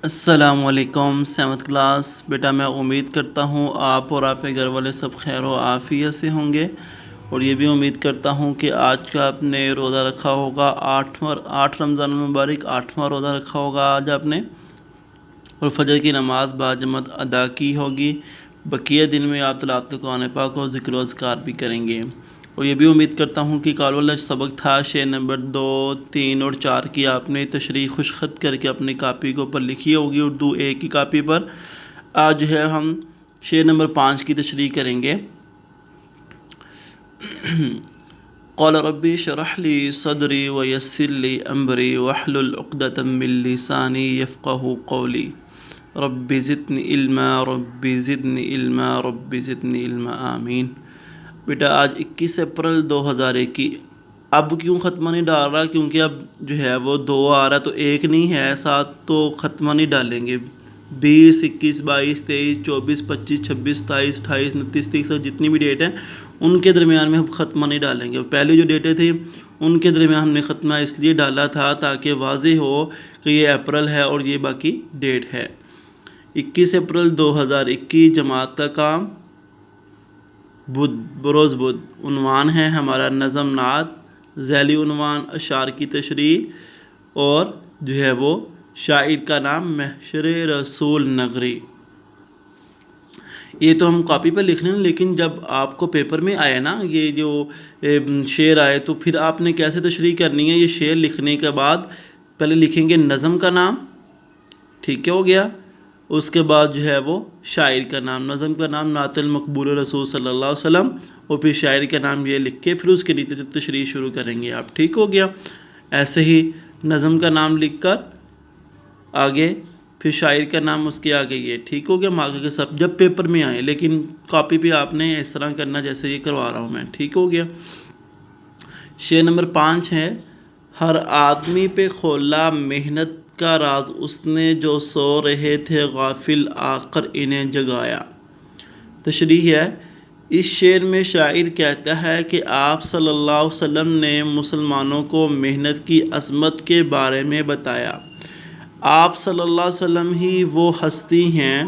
السلام علیکم seventh class بیٹا، میں امید کرتا ہوں آپ اور آپ کے گھر والے سب خیر و عافیت سے ہوں گے، اور یہ بھی امید کرتا ہوں کہ آج کا آپ نے روزہ رکھا ہوگا۔ 8 رمضان المبارک 8واں روزہ رکھا ہوگا آج آپ نے، اور فجر کی نماز باجماعت ادا کی ہوگی۔ بقیہ دن میں آپ تلاوت قرآن پاک اور ذکر و اذکار بھی کریں گے، اور یہ بھی امید کرتا ہوں کہ کال والا سبق تھا 6 نمبر 2، 3 اور 4 کی آپ نے تشریح خوش خط کر کے اپنی کاپی کے اوپر لکھی ہوگی، اردو 1 کی کاپی پر۔ آج جو ہے ہم 6 نمبر 5 کی تشریح کریں گے۔ قال ربی اشرح لی صدری ویسر لی امری واحلل عقدۃ من لسانی یفقہوا قولی رب زدنی علما رب زدنی علما رب زدنی علما آمین۔ بیٹا آج 21 اپریل 2021 اب کیوں ختمہ نہیں ڈال رہا؟ کیونکہ اب جو ہے وہ 2 آ رہا ہے تو 1 نہیں ہے ساتھ، تو ختمہ نہیں ڈالیں گے۔ 20، 21، 22، 23، 24، 25، 26، 27، 28، 29، 30 تک جتنی بھی ڈیٹ ہیں ان کے درمیان میں ہم ختمہ نہیں ڈالیں گے۔ پہلی جو ڈیٹیں تھیں ان کے درمیان ہم نے ختمہ اس لیے ڈالا تھا تاکہ واضح ہو کہ یہ اپریل ہے اور یہ باقی ڈیٹ ہے۔ 21 اپریل 2021 جماعت کا کام بروز بدھ۔ عنوان ہے ہمارا نظم نعت، ذیلی عنوان اشعار کی تشریح، اور جو ہے وہ شاعر کا نام محشر رسول نگری۔ یہ تو ہم کاپی پہ لکھ رہے ہیں، لیکن جب آپ کو پیپر میں آیا نا یہ جو شعر آئے تو پھر آپ نے کیسے تشریح کرنی ہے؟ یہ شعر لکھنے کے بعد پہلے لکھیں گے نظم کا نام، ٹھیک ہے ہو گیا، اس کے بعد جو ہے وہ شاعر کا نام، نظم کا نام نعت المقبول رسول صلی اللہ علیہ وسلم، اور پھر شاعر کا نام یہ لکھ کے پھر اس کے نیچے تشریح شروع کریں گے آپ، ٹھیک ہو گیا۔ ایسے ہی نظم کا نام لکھ کر آگے پھر شاعر کا نام اس کے آگے، یہ ٹھیک ہو گیا۔ آگے کے سب جب پیپر میں آئے، لیکن کاپی پہ آپ نے اس طرح کرنا جیسے یہ کروا رہا ہوں میں، ٹھیک ہو گیا۔ شعر نمبر 5 ہے ہر آدمی پہ کھولا محنت کا راز اس نے جو سو رہے تھے غافل آ کر انہیں جگایا۔ تشریح ہے، اس شعر میں شاعر کہتا ہے کہ آپ صلی اللہ علیہ وسلم نے مسلمانوں کو محنت کی عظمت کے بارے میں بتایا۔ آپ صلی اللہ علیہ وسلم ہی وہ ہستی ہیں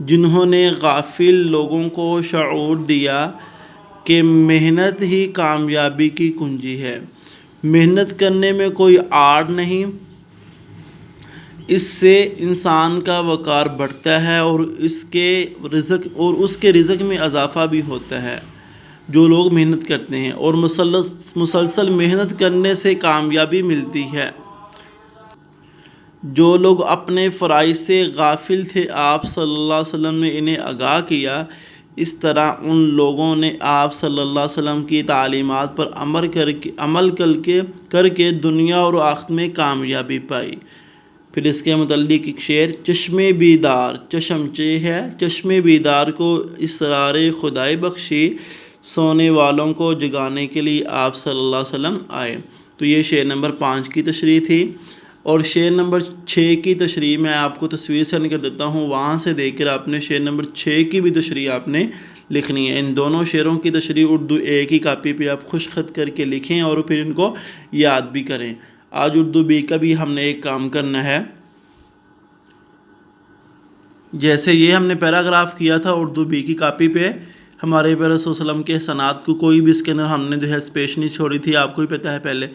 جنہوں نے غافل لوگوں کو شعور دیا کہ محنت ہی کامیابی کی کنجی ہے۔ محنت کرنے میں کوئی آڑ نہیں، اس سے انسان کا وقار بڑھتا ہے اور اس کے رزق میں اضافہ بھی ہوتا ہے۔ جو لوگ محنت کرتے ہیں اور مسلسل محنت کرنے سے کامیابی ملتی ہے۔ جو لوگ اپنے فرائض سے غافل تھے آپ صلی اللہ علیہ وسلم نے انہیں آگاہ کیا، اس طرح ان لوگوں نے آپ صلی اللہ علیہ وسلم کی تعلیمات پر عمل کر کے دنیا اور آخرت میں کامیابی پائی۔ پھر اس کے متعلق ایک شعر، چشم بیدار، چشم ہے، چشم بیدار کو اسرار خدائی بخشی، سونے والوں کو جگانے کے لیے آپ صلی اللہ علیہ وسلم آئے۔ تو یہ شعر نمبر 5 کی تشریح تھی، اور شعر نمبر 6 کی تشریح میں آپ کو تصویر سینڈ کر دیتا ہوں، وہاں سے دیکھ کر آپ نے شعر نمبر 6 کی بھی تشریح آپ نے لکھنی ہے۔ ان دونوں شعروں کی تشریح اردو 1 کی کاپی پہ آپ خوش خط کر کے لکھیں اور پھر ان کو یاد بھی کریں۔ آج اردو 2 کا بھی ہم نے ایک کام کرنا ہے، جیسے یہ ہم نے پیراگراف کیا تھا اردو 2 کی کاپی پہ ہمارے پیارے رسول صلی اللہ علیہ وسلم کے سنات کو کوئی بھی اس کے اندر ہم نے جو ہے اسپیس نہیں چھوڑی تھی، آپ کو ہی پتہ ہے پہلے۔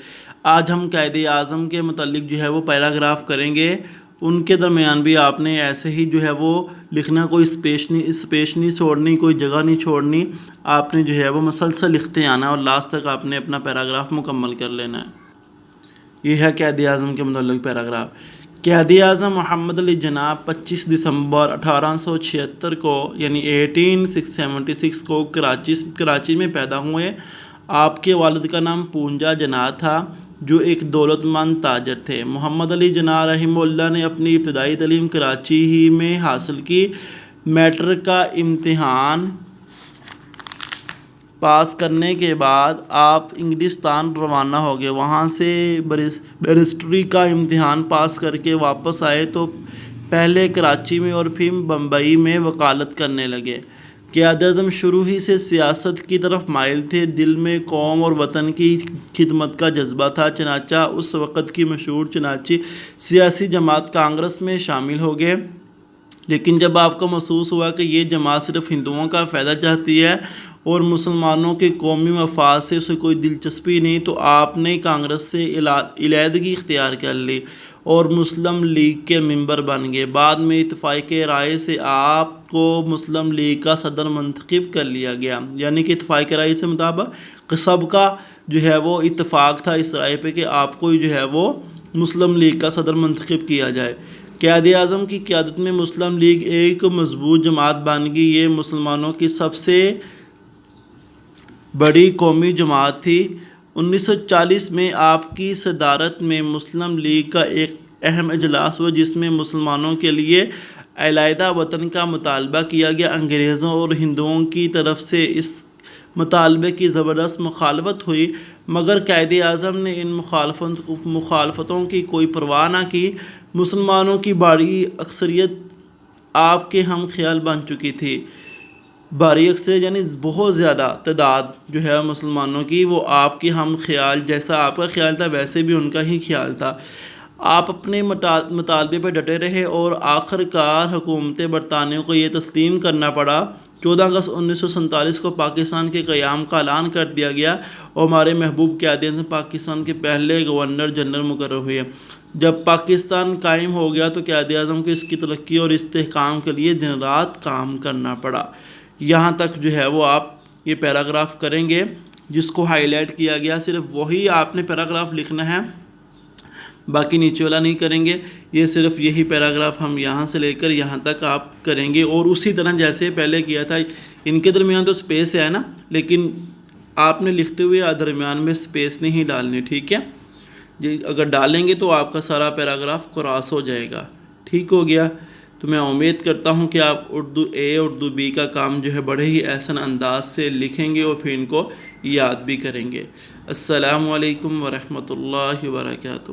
آج ہم قائد اعظم کے متعلق جو ہے وہ پیراگراف کریں گے، ان کے درمیان بھی آپ نے ایسے ہی جو ہے وہ لکھنا، کوئی اسپیس نہیں چھوڑنی، کوئی جگہ نہیں چھوڑنی، آپ نے جو ہے وہ مسلسل لکھتے آنا اور لاسٹ تک آپ نے اپنا پیراگراف مکمل کر لینا ہے۔ یہ ہے قائد اعظم کے متعلق پیراگراف۔ قائد اعظم محمد علی جناح 25 دسمبر 1876 کو یعنی 1876 کو کراچی میں پیدا ہوئے۔ آپ کے والد کا نام پونجا جناح تھا جو ایک دولت مند تاجر تھے۔ محمد علی جناح رحمہ اللہ نے اپنی ابتدائی تعلیم کراچی ہی میں حاصل کی۔ میٹرک کا امتحان پاس کرنے کے بعد آپ انگلستان روانہ ہو گئے، وہاں سے بیرسٹری کا امتحان پاس کر کے واپس آئے تو پہلے کراچی میں اور پھر بمبئی میں وکالت کرنے لگے۔ قائد اعظم شروع ہی سے سیاست کی طرف مائل تھے، دل میں قوم اور وطن کی خدمت کا جذبہ تھا، چنانچہ اس وقت کی مشہور سیاسی جماعت کانگریس میں شامل ہو گئے۔ لیکن جب آپ کو محسوس ہوا کہ یہ جماعت صرف ہندوؤں کا فائدہ چاہتی ہے اور مسلمانوں کے قومی مفاد سے اسے کوئی دلچسپی نہیں، تو آپ نے کانگریس سے علیحدگی اختیار کر لی اور مسلم لیگ کے ممبر بن گئے۔ بعد میں اتفاق رائے سے آپ کو مسلم لیگ کا صدر منتخب کر لیا گیا، یعنی کہ اتفاق رائے سے مطابق سب کا جو ہے وہ اتفاق تھا اس رائے پہ کہ آپ کو جو ہے وہ مسلم لیگ کا صدر منتخب کیا جائے۔ قائد اعظم کی قیادت میں مسلم لیگ ایک مضبوط جماعت بن گئی، یہ مسلمانوں کی سب سے بڑی قومی جماعت تھی۔ 1940 میں آپ کی صدارت میں مسلم لیگ کا ایک اہم اجلاس ہوا جس میں مسلمانوں کے لیے علیحدہ وطن کا مطالبہ کیا گیا۔ انگریزوں اور ہندوؤں کی طرف سے اس مطالبے کی زبردست مخالفت ہوئی، مگر قائد اعظم نے ان مخالفتوں کی کوئی پرواہ نہ کی۔ مسلمانوں کی بڑی اکثریت آپ کے ہم خیال بن چکی تھی، بڑی اکثریت یعنی بہت زیادہ تعداد جو ہے مسلمانوں کی وہ آپ کے ہم خیال، جیسا آپ کا خیال تھا ویسے بھی ان کا ہی خیال تھا۔ آپ اپنے مطالبے پہ ڈٹے رہے اور آخر کار حکومت برطانیہ کو یہ تسلیم کرنا پڑا۔ 14 اگست 1947 کو پاکستان کے قیام کا اعلان کر دیا گیا اور ہمارے محبوب قائد اعظم پاکستان کے پہلے گورنر جنرل مقرر ہوئے۔ جب پاکستان قائم ہو گیا تو قائد اعظم کو اس کی ترقی اور استحکام کے لیے دن رات کام کرنا پڑا۔ یہاں تک جو ہے وہ آپ یہ پیراگراف کریں گے جس کو ہائی لائٹ کیا گیا، صرف وہی آپ نے پیراگراف لکھنا ہے، باقی نیچے والا نہیں کریں گے۔ یہ صرف یہی پیراگراف ہم یہاں سے لے کر یہاں تک آپ کریں گے، اور اسی طرح جیسے پہلے کیا تھا۔ ان کے درمیان تو سپیس ہے نا، لیکن آپ نے لکھتے ہوئے درمیان میں سپیس نہیں ڈالنی، ٹھیک ہے جی؟ اگر ڈالیں گے تو آپ کا سارا پیراگراف کراس ہو جائے گا۔ ٹھیک ہو گیا؟ تو میں امید کرتا ہوں کہ آپ اردو اے اردو بی کا کام جو ہے بڑے ہی احسن انداز سے لکھیں گے اور پھر ان کو یاد بھی کریں گے۔ السلام علیکم ورحمۃ اللہ وبرکاتہ۔